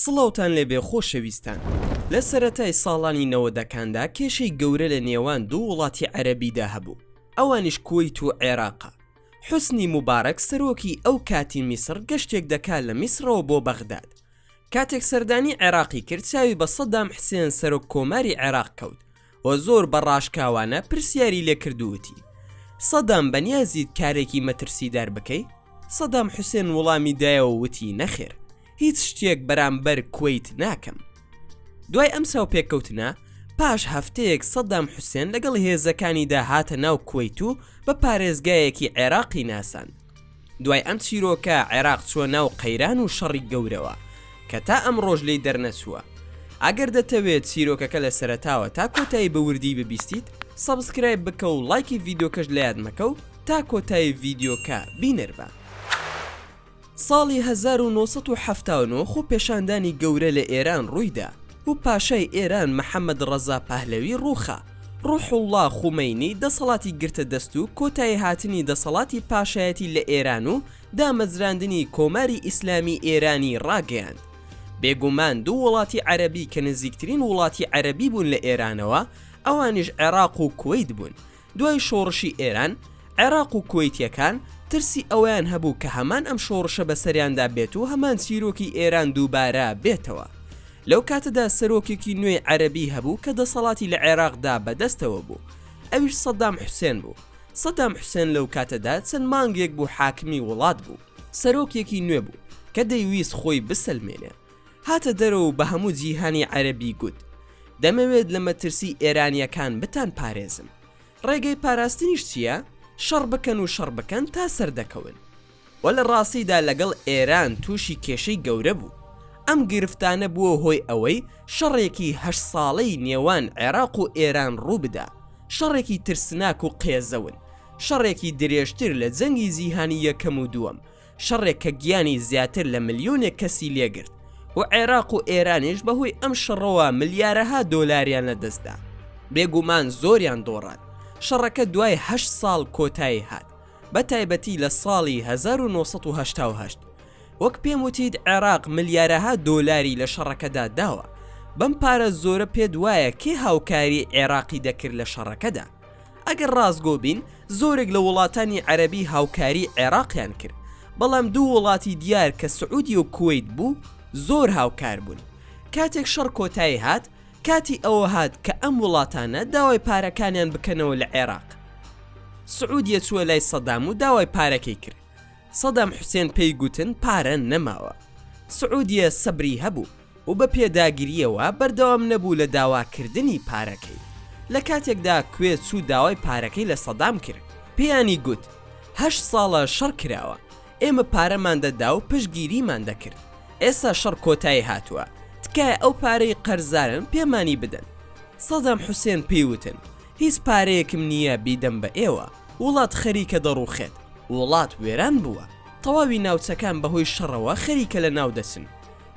سڵاوتان لێبێ خۆشەویستان. لە سەرەتای ساڵانی 90ەکاندا کێشەی گەورە لە نێوان دوو وڵاتی عەرەبیدا هەبوو، ئەوانیش کوێیت و عێراقە. حوسنی موبارەک سەرۆکی ئەو کاتی میسر گەشتێک دەکات لە میسرەوە بۆ بەغداد. کاتێک سەردانی عێراقی کرد چاوی بە سەدام حوسێن سەرۆک کۆماری عێراق کەوت و زۆر بەڕاشکاوانە پرسیاری لێکردووتی سەدام بەنیازیت کارێکی مەترسیدار بکەی؟ سەدام حوسێن وەڵامی دایەوە وتی نەخێر، هیچ شتێک بەرامبەر کوێیت ناکەم. دوای ئەم ساو پێکەوتنە پاش هەفتەیەک سەدام حوسێن لەگەڵ هێزەکانیدا هاتە ناو کوێیت و بە پارێزگایەکی عێراقی ناسان. دوای ئەم چیرۆکە عێراق چووە ناو قەیران و شەڕی گەورەوە کە تا ئەم ڕۆژ لێی دەرنەچووە. ئەگەر دەتەوێت چیرۆکەکە لە سەرەتاوە تا کۆتایی بەوردی ببیستیت، سەبسکرایب بکە و لایکی ڤیدیۆکەش لە یاد مەکە و تا کۆتایی ڤیدیۆکە بینەربە. ساڵی 1979 خۆ پێشاندانی گەورە لە ئێران ڕوویدا و پاشای ئێران محەممەد ڕەزا پەهلەوی ڕووخە ڕوحوڵڵا خومەینی دەسەڵاتی گرتە دەست و کۆتایی هاتنی دەسەڵاتی پاشایەتی لە ئێران و دامەزراندنی کۆماری ئیسلامی ئێرانی ڕاگەیاند. بێگومان دوو وڵاتی عەرەبی کە نزیکترین وڵاتی عەرەبی بوون لە ئێرانەوە، ئەوانیش عێراق و کوێیت بوون. دوای شۆڕشی ئێران، عێراق و کوێیتیەکان ترسی ئەویان هەبوو کە هەمان ئەم شۆڕشە بەسەریاندا بێت و هەمان چیرۆکی ئێران دووبارە بێتەوە. لەو کاتەدا سەرۆکێکی نوێی عەرەبی هەبوو کە دەسەڵاتی لە عێراقدا بەدەستەوە بوو، ئەویش سەدام حوسێن بوو. سەدام حوسێن لەو کاتەدا چەند مانگێک بوو حاکمی وڵات بوو، سەرۆکێکی نوێ بوو کە دەیویست خۆی بسەلمێنێ. هاتە دەرەوە بە هەموو جیهانی عەرەبی گوت دەمەوێت لە مەترسی ئێرانیەکان بتان پارێزم. ڕێگەی پاراستنیش چییە؟ شەڕ بکەن و شەڕ بکەن تا سەردەکەون. وە لە ڕاستیدا لەگەڵ ئێران تووشی کێشەی گەورە بوو. ئەم گرفتانە بووە هۆی ئەوەی شەڕێکی 8 ساڵەی نێوان عێراق و ئێران ڕوو بدا، شەڕێکی ترسناک و قێزەون، شەڕێکی درێژتر لە جەنگی جیهانی یەکەم و دووەم، شەڕێک کە گیانی زیاتر لە ملیۆنێک کەسی لێگرت و عێراق و ئێرانیش بەهۆی ئەم شەڕەوە ملیارەها دۆلاریان لەدەستدا. بێگومان زۆریان دۆڕات. شەڕەکە دوای 8 ساڵ کۆتایی هات، بە تایبەتی لە ساڵی 1988. وەک پێم وتید عێراق ملیارەها دۆلاری لە شەڕەکەدا داوە. بەم پارە زۆرە پێ دوایە کێ هاوکاری عێراقی دەکرد لە شەڕەکەدا. ئەگەر ڕاستگۆ بین زۆرێک لە وڵاتانی عەرەبی هاوکاری عێراقیان کرد، بەڵام دوو وڵاتی دیار کە سعودی و کوێیت بوو زۆر هاوکار بوون. کاتێک شەڕ کۆتایی هات، کاتی ئەوە هات کە ئەم وڵاتانە داوای پارەکانیان بکەنەوە لە عێراق. سعودیە چووە لای سەدام و داوای پارەکەی کرد. سەدام حوسێن پێی گوتن پارە نەماوە. سعودیە سەبری هەبوو و بە پێداگیریەوە بەردەوام نەبوو لە داواکردنی پارەکەی. لە کاتێکدا کوێت چوو داوای پارەکەی لە سەدام کرد، پێیانی گوت 8 ساڵە شەڕ کراوە، ئێمە پارەمان دەدا و پشتگیریمان دەکرد. ئێستا شەڕ کۆتایی هاتووە، تکایە ئەو پارەی قەرزارن پێمانی بدەن. سەدام حوسێن پێیوتن هیچ پارەیەکم نییە بیدەم بە ئێوە، وڵات خەریکە دەڕوخێت. وڵات وێران بووە، تەواوی ناوچەکان بەهۆی شەڕەوە خەریکە لە ناو دەچن.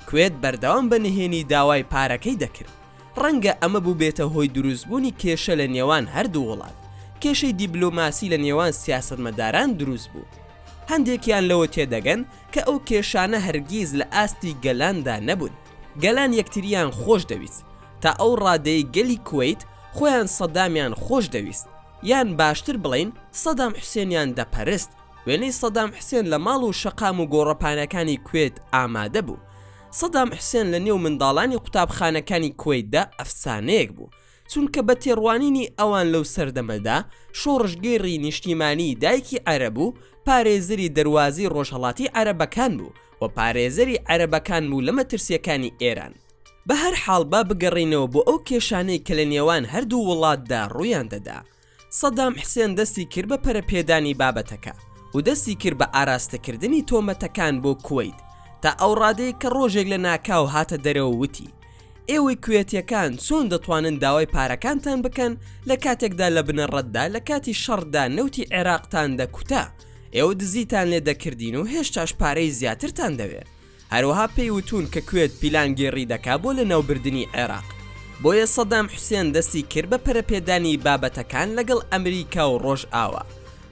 کوێت بەردەوام بە نهێنی داوای پارەکەی دەکرد. ڕەنگە ئەمە بوو بێتە هۆی دروستبوونی کێشە لە نێوان هەردوو وڵات. کێشەی دیبلۆماسی لە نێوان سیاسەتمەداران دروست بوو. هەندێکیان لەوە تێدەگەن کە ئەو کێشانە هەرگیز لە ئاستی گەلاندا نەبوون. گەلان یەکتریان خۆش دەویست، تا ئەو ڕادەی گەلی کوێیت خۆیان سەدامیان خۆش دەویست، یان باشتر بڵین سەدام حوسێنیان دەپەرست. وێنەی سەدام حوسێن لە ماڵ و شەقام و گۆڕەپانەکانی کوێت ئامادە بوو. سەدام حوسێن لە نێو منداڵانی قوتابخانەکانی کوێیتدا ئەفسانەیەک بوو، چونکە بە تێڕوانینی ئەوان لەو سەردەمەدا شۆڕژگێڕی نیشتیمانی دایکی عەرەب و پارێزەری دەروازی ڕۆژهەڵاتی عەرەبەکان بوو و پارێزەری عەرەبەکان بوو لە مەترسیەکانی ئێران. بە هەر حاڵ با بگەڕینەوە بۆ ئەو کێشانەی کە لە نێوان هەردوو وڵاتدا ڕوویان دەدا. سەدام حوسێن دەستی کرد بە پەرەپێدانی بابەتەکە و دەستی کرد بە ئاراستەکردنی تۆمەتەکان بۆ کوێیت، تا ئەو ڕادەیە کە ڕۆژێک لە ناکاو هاتە دەرەوە وتی ئێوەی کوێتیەکان چۆن دەتوانن داوای پارەکانتان بکەن لە کاتێکدا لە بنەڕەتدا لە کاتی شەڕدا نەوتی عێراقتان دەکوتا، ئێوە دزیتان لێ دەکردین و هێشتاش پارەی زیاترتان دەوێت. هەروەها پێی وتون کە کوێت پیلان گێڕی دەکا بۆ لە ناوبردننی عێراق. بۆیە سەدام حوسێن دەستی کرد بە پەرەپێدانی بابەتەکان لەگەڵ ئەمریکا و ڕۆژ ئاوا.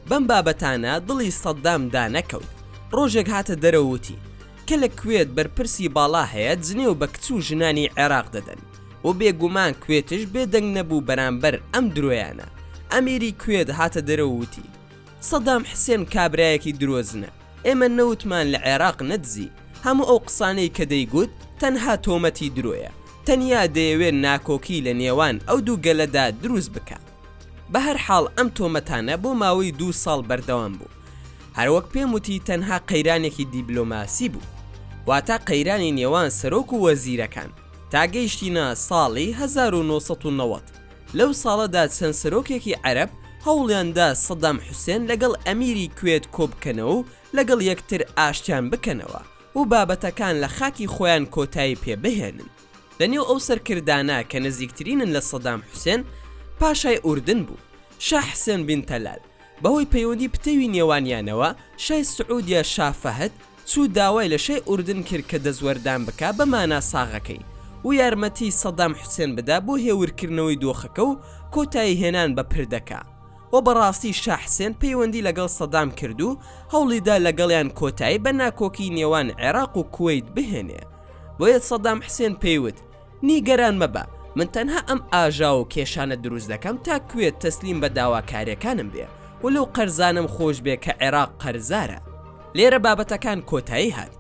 بەم بابەتانە دڵی سەدام دانەکەوت. ڕۆژێک هاتە دەرەوتی کە لە کوێت بەرپرسی باڵا هەیە جنێو بە کچ و ژنانی عێراق دەدەن و بێگومان کوێتش بێدەنگ نەبوو بەرامبەر ئەم درۆیانە. ئەمیری کوێت هاتە دەرەوتی سەدام حسێن کابرایەکی درۆزنە، ئێمە نەوتمان لە عێراق نەدزی، هەموو ئەو قسانەی کە دەیگوت تەنها تۆمەتی درۆیە، تەنیا دەیەوێت ناکۆکی لە نێوان ئەو دوو گەلەدا دروست بکە. بە هەر حاڵ ئەم تۆمەتانە بۆ ماوەی 2 ساڵ بەردەوام بوو. هەروەک پێم وتی تەنها قەیرانێکی دیبلۆماسی بوو، واتە قەیرانی نێوان سەرۆک و وەزیرەکان، تا گەیشتینە ساڵی 1990. لەو ساڵەدا چەند سەرۆکێکی عەرەب هەوڵیاندا سەدام حوسێن لەگەڵ ئەمیری کوێت کۆبکەنەوە و لەگەڵ یەکتر ئاشتیان بکەنەوە و بابەتەکان لە خاکی خۆیان کۆتایی پێ بهێنن. لەنێو ئەو سەرکردانە کە نزیکترینن لە سەدام حوسێن پاشای ئوردن بوو، شاه حسێن بن تەلال. بەهۆی پەیوەندی پتەوی نێوانیانەوە شای سعودیا شاه فەهد چوو داوای لە شای ئوردن کرد کە دەزوەردان بکە بە مانا ساغەکەی و یارمەتی سەدام حوسێن بدا بۆ هێورکردنەوەی دۆخەکە و کۆتایی هێنان بە پردەکە. و بەڕاستی شاه حسێن پەیوەندی لەگەڵ سەدام کرد و هەوڵیدا لەگەڵیان کۆتایی بە ناکۆکی نێوان عێراق و کوێیت بهێنێ. بۆیە سەدام حسێن پێیوت نیگەران مەبە، من تەنها ئەم ئاژا و کێشانە دروست دەکەم تا کوێت تەسلیم بە داواکاریەکانم بێ و لەو قەرزانم خۆش بێ کە عێراق قەرزارە. لێرە بابەتەکان کۆتایی هات،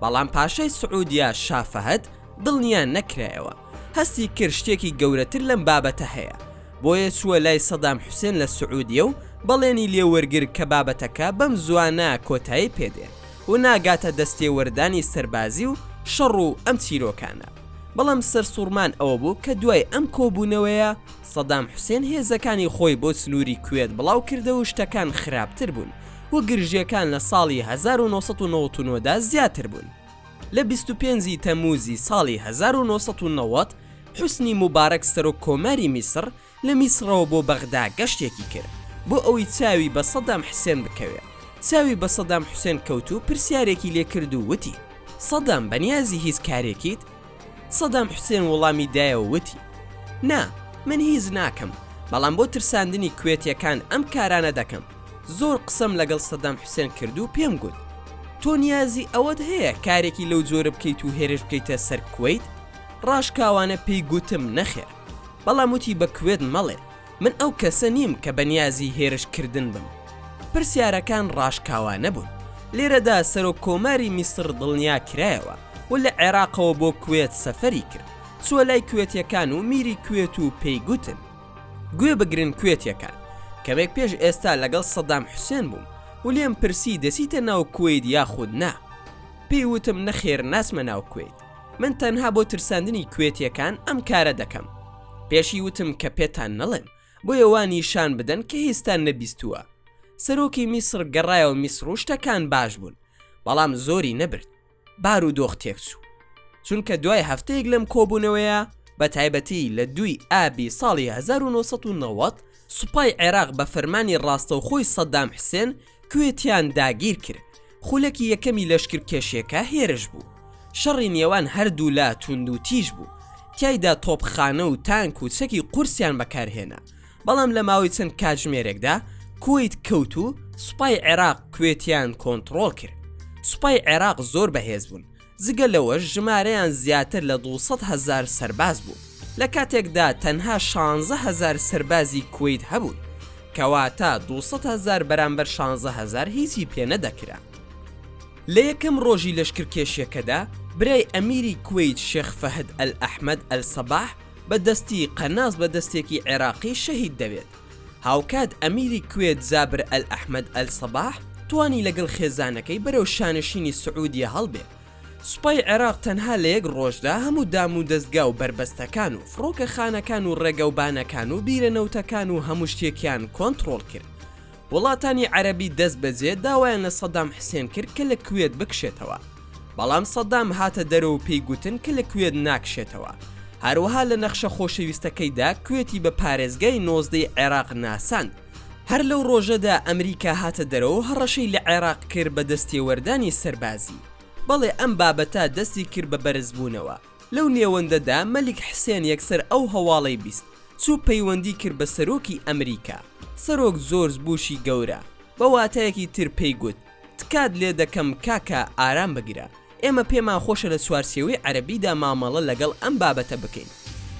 بەڵام پاشای سعودیا شاه فەهد دڵنیان نەکرایەوە، هەستی کرد شتێکی گەورەتر لەم بابەتە هەیە، بۆیە چووە لای سەدام حوسێن لە سعودیە و بەڵێنی لێوەرگر کە بابەتەکە بەم زوانە کۆتایی پێدێ و ناگاتە دەستێوەردانی سەربازی و شەڕ و ئەم چیرۆکانە. بەڵام سەرسوڕمان ئەوە بوو کە دوای ئەم کۆبوونەوەیە سەدام حوسێن هێزەکانی خۆی بۆ سنووری کوێت بڵاو کردە و شتەکان خراپتر بوون و گرژیەکان لە ساڵی 1999دا زیاتر بوون. لە 25 تەمووزی ساڵی 1990 حوسنی موبارەک سەرۆک کۆماری میسر لە میسرەوە بۆ بەغدا گەشتێکی کرد بۆ ئەوەی چاوی بە سەدام حوسێن بکەوێت. چاوی بە سەدام حوسێن کەوت و پرسیارێکی لێ کرد و وتی سەدام بەنیازی هیچ کارێکیت؟ سەدام حوسێن وەڵامی دایەوە وتی نا، من هیچ ناکەم، بەڵام بۆ ترساندنی کوێتیەکان ئەم کارانە دەکەم. زۆر قسەم لەگەڵ سەدام حوسێن کرد و پێم گوت تۆ نیازی ئەوەت هەیە کارێکی لەو جۆرە بکەیت و هێرش بکەیتە سەر کوێیت؟ ڕاشکاوانە پێی گوتم نەخێر، بەڵام وتی بە کوێت مەڵێ، من ئەو کەسە نیم کە بەنیازی هێرشکردن بم. پرسیارەکان ڕاشکاوانە بوون. لێرەدا سەرۆک کۆماری میسر دڵنیا کرایەوە و لە عێراقەوە بۆ کوێت سەفەری کرد. چووە لای کوێتیەکان و میری کوێت و پێی گوتن گوێ بگرن کوێتیەکان، کەمێک پێش ئێستا لەگەڵ سەدام حوسێن بووم و لێم پرسی دەسیتە ناو کوێیت یاخود نا. پێی وتم نەخێر، ناسمە ناو کوێیت، من تەنها بۆ ترساندنی کوێتیەکان ئەم کارە دەکەم. پێشی وتم کە پێتان نەڵێم بۆیە وا نیشان بدەن کە هێستان نەبیستووە. سەرۆکی میسر گەڕایەوە میسر و شتەکان باش بوون، بەڵام زۆری نەبرد، بار و دۆخ تێک چوو، چونکە دوای هەفتەیەک لەم کۆبوونەوەیە بە تایبەتی لە 2 ئابی ساڵی 1990 سوپای عێراق بە فەرمانی ڕاستەوخۆی سەدام حوسێن کوێتیان داگیر کرد. خولەکی یەکەمی لەشکر کێشیەکە هێرش بوو، شەڕی نێوان هەردوو لا توند و تیژ بوو، تیایدا تۆپخانە و تانک و چەکی قورسیان بەکارهێنا. بەڵام لە ماوەی چەند کاتژمێرێکدا کوێیت کەوت و سوپای عێراق کوێتیان کۆنتڕۆڵ کرد. سوپای عێراق زۆر بەهێز بوون، جگە لەوەش ژمارەیان زیاتر لە 200,000 سەرباز بوو. لە کاتێکدا تەنها 16,000 سەربازی کوێیت هەبوون، کەواتە 200,000 بەرامبەر 16,000 هیچی پێ نەدەکرا. لە یەکەم ڕۆژی لەشکرکێشیەکەدا برای ئەمیری کوێیت شێخ فەهد ئەل ئەحمەد ئەل سەباح بە دەستی قەناس بە دەستێکی عێراقی شەهید دەبێت. هاوکات ئەمیری کوێت زابر ئەل ئەحمەد ئەل سەباح توانی لەگەڵ خێزانەکەی بەرەو شانشینی سعودیە هەڵبێ. سوپای عێراق تەنها لە یەک ڕۆژدا هەموو دام و دەستگا و بربەستەکان و فڕۆکە خانەکان و ڕێگە و بانەکان و بیرەنەوتەکان و هەموو شتێکیان کۆنتڕۆڵ کرد. وڵاتانی عەرەبی دەست بەجێ داوایان لە سەدام حوسێن کرد کە لە کوێت بکشێتەوە، بەڵام سەدام هاتە دەرەوە پێی گوتن کە لە کوێت ناکشێتەوە. هەروەها لە نەخشە خۆشەویستەکەیدا کوێتی بە پارێزگای 19 عێراق ناساند. هەر لەو ڕۆژەدا ئەمریکا هاتە دەرەوە هەڕەشەی لە عێراق کرد بە دەستێوەردانی سەربازی. بەڵێ ئەم بابەتە دەستی کرد بە بەرزبوونەوە. لەو نێوەندەدا مەلیک حسێن یەکسەر ئەو هەواڵەی بیست، چوو پەیوەندی کرد بە سەرۆکی ئەمریکا. سەرۆک زۆر بوشی گەورە بە واتایەکی تر پێی گوت تکات لێ دەکەم کاکە ئارام بگیرە، ئێمە پێمان خۆشە لە سوارسیەوەی عەرەبیدا مامەڵە لەگەڵ ئەم بابەتە بکەین.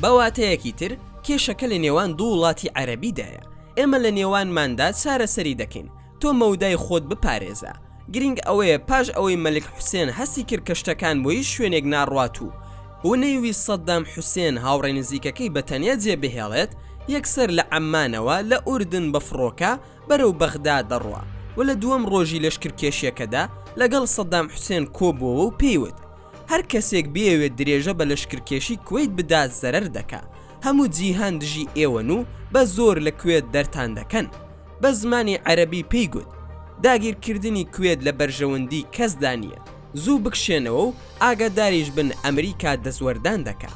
بەواتەیەکی تر کێشەکە لە نێوان دوو وڵاتی عەرەبیدایە. ئێمە لە نێوانماندا چارەسەری دەکەین، تۆ مەودای خۆت بپارێزە. گرنگ ئەوەیە پاش ئەوەی مەلک حوسێن هەستی کرد کە شتەکان بۆی شوێنێک ناڕوات و نەیویست سەدام حوسێن هاوڕێی نزیکەکەی بەتەنیا جێبهێڵێت، یەکسەر لە عەممانەوە لە ئوردن بە فڕۆکە بەرەو بەغدا دەڕوا و لە دووەم ڕۆژی لەشکرکێشیەکەدا لەگەڵ سەدام حوسێن کۆبووە و پێیوت هەر کەسێک بێوێت درێژە بە لەشکرکێشی کوێیت بدات زەرەر دەکا، هەموو جیهان دژی ئێوەن و بە زۆر لە کوێت دەرتان دەکەن. بە زمانی عەرەبی پێیگوت داگیرکردنی کوێت لە بەرژەوەندی کەسدا نییە، زوو بکشێنەوە و ئاگاداریش بن ئەمریکا دەستوەردان دەکا.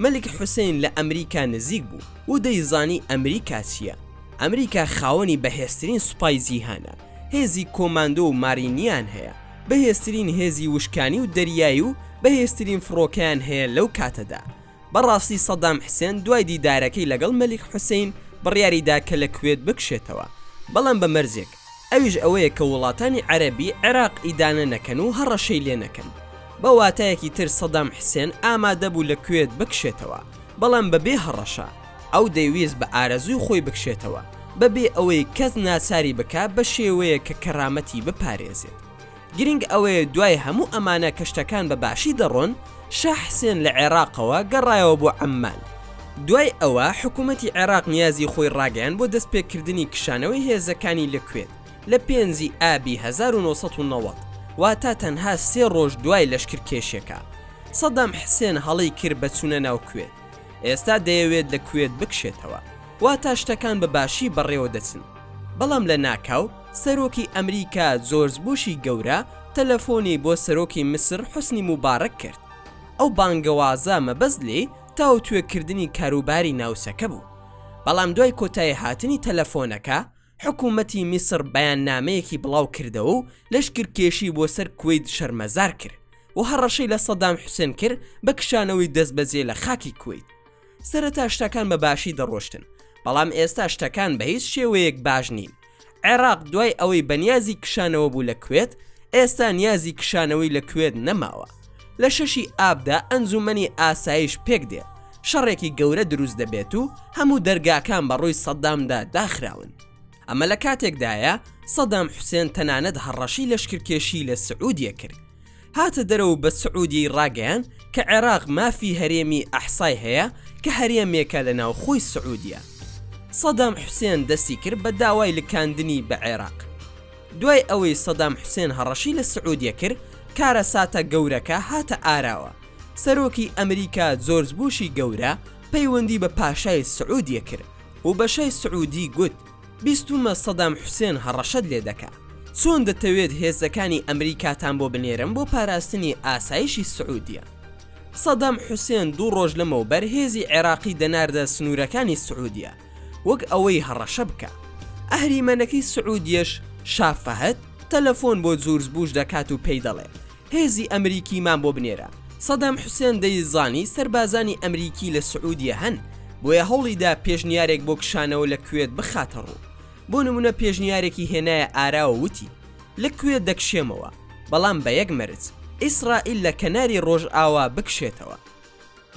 مەلک حوسێن لە ئەمریکا نزیک بوو و دەیزانی ئەمریکا چییە. ئەمریکا خاوەنی بەهێزترین سوپای جیهانە، هێزی کۆماندۆ و مارینیان هەیە، بەهێزترین هێزی وشکانی و دەریایی و بەهێزترین فڕۆکەیان هەیە لەو کاتەدا. بەڕاستی سەدام حوسێن دوای دیدارەکەی لەگەڵ مەلک حوسێن بڕیاریدا کە لە کوێت بکشێتەوە، بەڵام بە مەرجێک، ئەویش ئەوەیە کە وڵاتانی عەرەبی عێراق ئیدانە نەکەن و هەڕەشەی لێ نەکەن. بە واتایەکی تر سەدام حوسێن ئامادە بوو لە کوێت بکشێتەوە، بەڵام بەبێ هەڕەشە. ئەو دەیویست بە ئارەزوی خۆی بکشێتەوە، بەبێ ئەوەی کەس ناچاری بکە بە شێوەیە کە کەرامەتی بپارێزێت. گرنگ ئەوەیە دوای هەموو ئەمانە کەشتەکان بە باشی دەڕۆن، شاه حوسێن لە عێراقەوە گەڕایەوە بۆ عەممان. دوای ئەوە حکوومەتی عێراق نیازی خۆی ڕاگەیان بۆ دەستپێکردنی کشانەوەی هێزەکانی لە کوێت لە 5 ئابی 1990 واتە تەنها 3 ڕۆژ دوای لەشکرکێشیەکە. سەدام حوسێن هەڵی کرد بە چوونە ناو کوێت. ئێستا دەیەوێت لە کوێت بکشێتەوە، واتە شتەکان بە باشی بەڕێوە دەچن. بەڵام لە ناکاو سەرۆکی ئەمریکا جۆرج بوشی گەورە تەلەفۆنی بۆ سەرۆکی میسر حوسنی موبارەک کرد. ئەو بانگەوازە مەبەست لێ تاوتوێکردنی کاروباری ناوسەکە بوو. بەڵام دوای کۆتایی هاتنی تەلەفۆنەکە حکوومەتی میسر بەیاننامەیەکی بڵاو کردەوە و لەشکرکێشی بۆ سەر کوێیت شەرمەزار کرد و هەڕەشەی لە سەدام حوسێن کرد بە کشانەوەی دەست بەجێ لە خاکی کوێیت. سەرەتا شتەکان بە باشی دەڕۆشتن، بەڵام ئێستا شتەکان بە هیچ شێوەیەک باش نین. عێراق دوای ئەوەی بەنیازی کشانەوە بوو لە کوێت، ئێستا نیازی کشانەوەی لە کوێت نەماوە. لە 6 ئابدا ئەنجومەنی ئاسایش پێک دێ، شەڕێکی گەورە دروست دەبێت و هەموو دەرگاکان بەڕووی سەدامدا داخراون. ئەمە لە کاتێکدایە سەدام حوسێن تەنانەت هەڕەشی لەشکرکێشی لە سعودیە کرد. هاتە دەرەوە بە سعودی ڕاگەیان کە عێراق مافی هەرێمی ئەحسای هەیە کە هەرێمێکە لە ناوخۆی سعودیە. سەدام حوسێن دەستی کرد بە داوای لکاندنی بە عێراق. دوای ئەوەی سەدام حوسێن هەڕەشی لە سعودیە کرد، کارە ساتە گەورەکە هاتە ئاراوە. سەرۆکی ئەمریکا جۆرج بوشی گەورە پەیوەندی بە پاشای سعودیە کرد و بەشای سعودی گوت بیستمە سەدام حوسێن هەڕەشەت لێ دەکا. چۆن دەتەوێت هێزەکانی ئەمریکاتان بۆ بنێرم بۆ پاراستنی ئاسایشی سعودیە. سەدام حوسێن 2 ڕۆژ لەمەوبەر هێزی عێراقی دەناردە سنوورەکانی سعودیە وەک ئەوەی هەڕەشە بکە. ئەهریمەنەکەی سعودیەش شافەهەت تەلەفۆن بۆ جۆرج بوش دەکات و پێی دەڵێ هێزی ئەمریکیمان بۆ بنێرە. سەدام حوسێن دەیزانی سەربازانی ئەمریکی لە سعودیە هەن، بۆیە هەوڵیدا پێشنیارێک بۆ کشانەوە لە کوێت بخاتە ڕوو. بۆ نمونە پێشنیارێکی هێنایە ئاراوە وتی لە کوێت دەکشێمەوە، بەڵام بە یەک مەرج ئیسرائیل لە کەناری ڕۆژئاوا بکشێتەوە.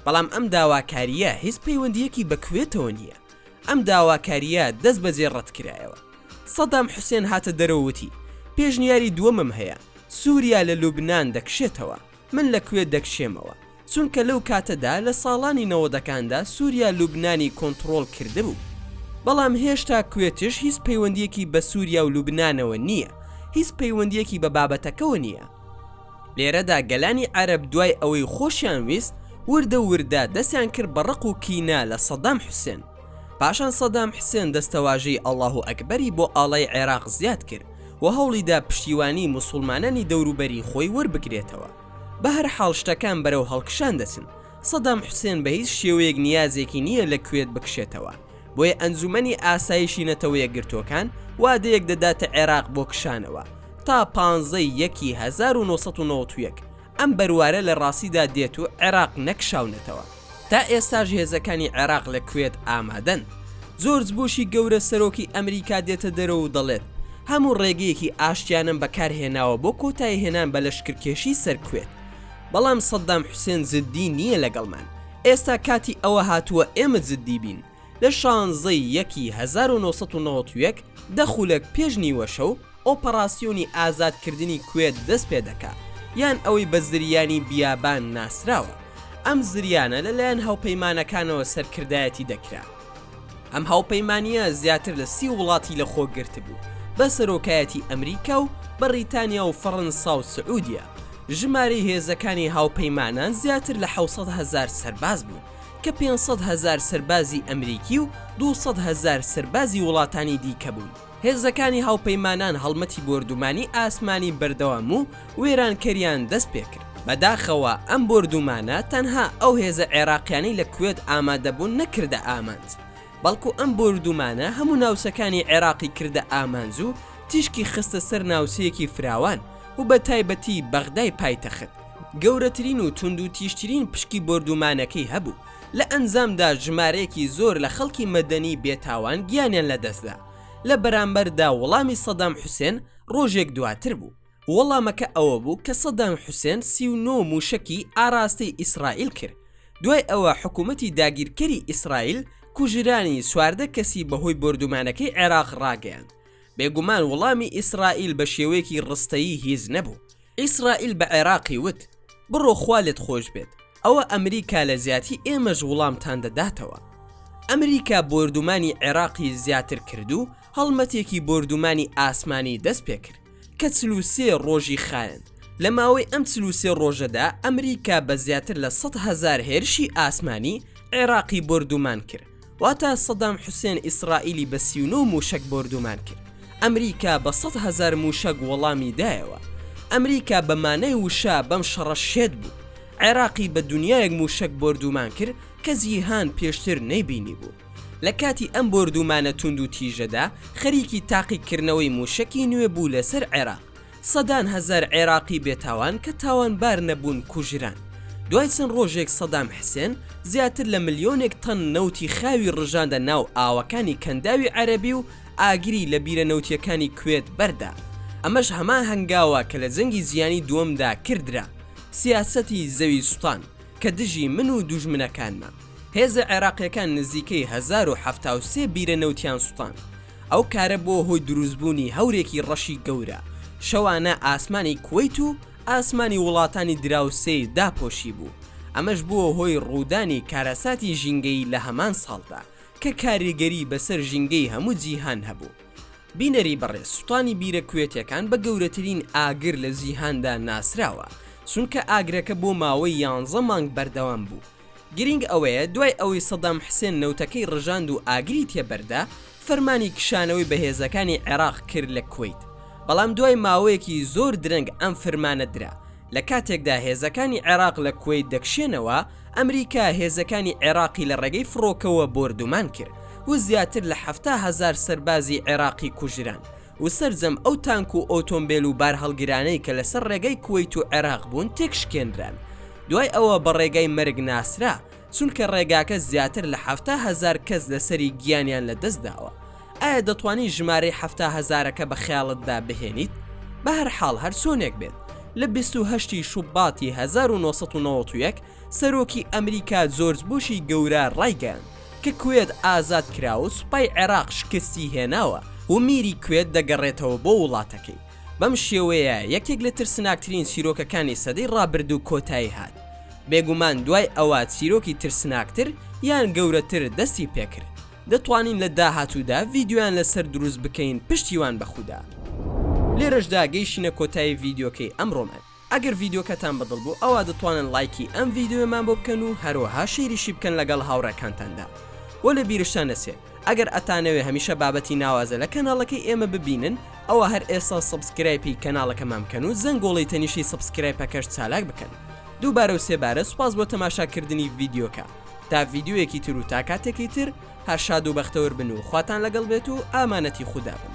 بەڵام ئەم داواکاریە هیچ پەیوەندیەکی بە کوێتەوە نییە. ئەم داواکاریە دەست بەجێ ڕەتکرایەوە. سەدام حوسێن هاتە دەرەوەتی پێشنیاری دووەمم هەیە، سووریا لە لوبنان دەکشێتەوە، من لە کوێت دەکشێمەوە، چونکە لەو کاتەدا لە ساڵانی 90ەکاندا سووریا لوبنانی کۆنتڕۆڵ کردبوو. بەڵام هێشتا کوێتش هیچ پەیوەندیەکی بە سووریا و لوبنانەوە نییە، هیچ پەیوەندیەکی بە بابەتەکەەوە نییە. لێرەدا گەلانی عەرەب دوای ئەوەی خۆشیان ویست وردە دەستیان کرد بە ڕق و کینا لە سەدام حوسێن. پاشان سەدام حوسێن دەستەواژەی ئەڵڵاهو ئەکبەری بۆ ئاڵای عێراق زیاد کرد و هەوڵیدا پشتیوانی موسڵمانانی دەوروبەری خۆی وەربگرێتەوە. بە هەر حاڵ شتەکان بەرەو هەڵکشان دەچن. سەدام حوسێن بە هیچ شێوەیەک نیازێکی نییە لە کوێت بکشێتەوە، بۆیە ئەنجومەنی ئاسایشی نەتەوە یەکگرتوەکان وادەیەک دەداتە عێراق بۆ کشانەوە تا 15/1991 ئەم بەروارە لە ڕاستیدا دێت و عێراق نەکشاونێتەوە. تا ئێستاژ هێزەکانی عێراق لە کوێت ئامادەن. جۆرج بوشی گەورە سەرۆکی ئەمریکا دێتە دەرەوە و دەڵێت هەموو ڕێگەیەکی ئاشتیانم بەکارهێناوە بۆ کۆتایی هێنان بە لەشکرکێشی سەر کوێت. بەڵام سەدام حوسێن زدی نییە لەگەڵمان. ئێستا کاتی ئەوە هاتووە ئێمە زدی بین. لە 16/1/1991 دەخولێک پێش نیوە شەو ئۆپەراسیۆنی ئازادکردنی کوێت دەست پێ دەکات، یان ئەوەی بە زریانی بیابان ناسراوە. ئەم زریانە لەلایەن هاوپەیمانەکانەوە سەرکردایەتی دەکرا. ئەم هاوپەیمانیە زیاتر لە 30 وڵاتی لە خۆگرت بوو، بە سەرۆکایەتی ئەمریکا و بەریتانیا و فەڕەنسا و سعودیە. ژمارەی هێزەکانی هاوپەیمانان زیاتر لە 700,000 سەرباز بوون کە 500,000 سەربازی ئەمریکی و 200,000 سەربازی وڵاتانی دیکە بوون. هێزەکانی هاوپەیمانان هەڵمەتی بۆردومانی ئاسمانی بەردەوام و وێرانکەریان دەست پێ کرد. بەداخەوە ئەم بۆردومانە تەنها ئەو هێزە عێراقیانەی لە کوێت ئامادەبوون نەکردە ئامانج، بەڵکو ئەم بۆردومانە هەموو ناوسەکانی عێراقی کردە ئامانج و تیشکی خستە سەر ناوسەیەکی فراوان و بە تایبەتی بەغدای پایتەخت. گەورەترین و تونند و تیشترین پشکی بۆردومانەکەی هەبوو. لە ئەنجامدا ژمارەیەکی زۆر لە خەڵکی مەدەنی بێتاوان گیانیان لەدەستدا. لە بەرامبەردا وەڵامی سەدام حوسێن ڕۆژێک دواتر بوو. وەڵامەکە ئەوە بوو کە سەدام حوسێن 39 موشکی ئاراستەی ئیسرائیل کرد. دوای ئەوە حکوومەتی داگیرکەری ئیسرائیل کوژرانی 14 کەسی بەهۆی بۆردومانەکەی عێراق ڕاگەیاند. بێگومان وەڵامی ئیسرائیل بە شێوەیەکی ڕستەیی هیز نەبوو. ئیسرائیل بە عێراقی وت: بڕۆ خوالت خۆش بێت، ئەوە ئەمریکا لە زیاتی ئێمەش وەڵامتان دەداتەوە. ئەمریکا بۆردومانی عێراقی زیاتر کرد و هەڵمەتێکی بۆردومانی ئاسمانی دەست پێ کرد کە 43 ڕۆژی خایەن. لە ماوەی ئەم 43 ڕۆژەدا ئەمریکا بە زیاتر لە 100,000 هێرشی ئاسمانی عێراقی بۆردومان کرد، واتە سەدام حوسێن ئیسرائیلی بە 39 موشک بۆردومان کرد. ئەمریکا بە 100,000 موشک وەڵامی دایەوە. ئەمریکا بە مانای وشە بەم شەڕە شێت بوو. عێراقی بە دنیایەک موشک بۆردومان کرد کە جیهان پێشتر نەیبینی بوو. لە کاتی ئەم بۆردومانە تونند و تیژەدا خەریکی تاقیکردنەوەی موشکی نوێ بوو لەسەر عێراق. 100,000 عێراقی بێتاوان کە تاوانبار نەبوون کوژران. دوای چەند ڕۆژێک سەدام حوسێن زیاتر لە ملیۆنێک تەن نەوتی خاوی ڕژاندە ناو ئاوەکانی کەنداوی عەرەبی و ئاگری لە بیرە نەوتیەکانی کوێت بەردا. ئەمەش هەمان هەنگاوە کە لە جەنگی زیانی دووەمدا کردرا. سیاسەتی زەوی سوتان کە دژی من و دوژمنەکانمە. هێزە عێراقیەکان نزیکەی 1073 بیرە نەوتیان سوتان. ئەو کارە بۆ هۆی دروستبوونی هەورێکی ڕەشی گەورە. شەوانە ئاسمانی کوێیت و ئاسمانی وڵاتانی دراوسەی داپۆشی بوو. ئەمەش بووە هۆی ڕوودانی کارەساتی ژینگەی لە هەمان ساڵدا کە کاریگەری بەسەر ژینگەی هەموو جیهان هەبوو. بینەری بەڕێز سوتانی بیرە کوێتیەکان بە گەورەترین ئاگر لە جیهاندا ناسراوە، چونکە ئاگرەکە بۆ ماوەی 11 مانگ بەردەوام بوو. گرنگ ئەوەیە دوای ئەوەی سەدام حوسێن نەوتەکەی ڕژاند و ئاگری تێبەردا، فەرمانی کشانەوەی بەهێزەکانی عێراق کرد لە کوێیت. بەڵام دوای ماوەیەکی زۆر درەنگ ئەم فەرمانە درا. لە کاتێکدا هێزەکانی عێراق لە کوێیت دەکشێنەوە، ئەمریکا هێزەکانی عێراقی لە ڕێگەی فڕۆکەوە بۆردومان کرد و زیاتر لە 70,000 سەربازی عێراقی کوژران و سەرجەم ئەو تانک و ئۆتۆمبیل و بار هەڵگرانەی کە لەسەر ڕێگەی کوێیت و عێراق بوون تێکشکێنران. دوای ئەوە بە ڕێگەی مەرگ ناسرا، چونکە ڕێگاکە زیاتر لە 70,000 کەس لەسەری گیانیان لە دەستداوە. ئایا دەتوانی ژمارەی 70,000ەکە بە خەیاڵتدا بهێنیت؟ بە هەر حاڵ هەر چۆنێک بێت، لە 28 شوباتی 1991 سەرۆکی ئەمریکا جۆرج بوشی گەورە ڕایگەیاند کە کوێت ئازاد کراوە و سوپای عێراق شکستی هێناوە و میری کوێت دەگەڕێتەوە بۆ وڵاتەکەی. بەم شێوەیە یەکێک لە ترسناکترین چیرۆکەکانی سەدەی ڕابردوو کۆتایی هات. بێگومان دوای ئەوە چیرۆکی ترسناکتر یان گەورەتر دەستی پێکرد. دەتوانین لە داهاتوودا ڤیددیویان لەسەر دروست بکەین پشتیوان بەخودا. لێرەشدا گەیشتینە کۆتایی ڤیددیۆکەی ئەمڕۆمان. ئەگەر ڤیددیۆکەتان بەدڵ بوو ئەوە دەتوانن لایکی ئەم ڤیددیۆمان بۆ بکەن و هەروەها شەیریشی بکەن لەگەڵ هاوڕێکانتاندا. وە لە بیرشتان نەچێ ئەگەر ئەتانەوێ هەمیشە بابەتی ناوازە لە کەناڵەکەی ئێمە ببینن، ئەوە هەر ئێستا سبسکرایپی کەناڵەکەمان بکەن و زەنگۆڵی تەنیشی سبسکرایپەکەش چالاک بکەن. دووبارە و سێبارە سوپاس بۆ تەماشاکردنی ڤیددیۆکە. تا ڤیددیۆیەکی تر و تا کاتێکی تر هەر شاد و بەختەوەر بن و خواتان لەگەڵ بێت و ئامانەتی خودا بن.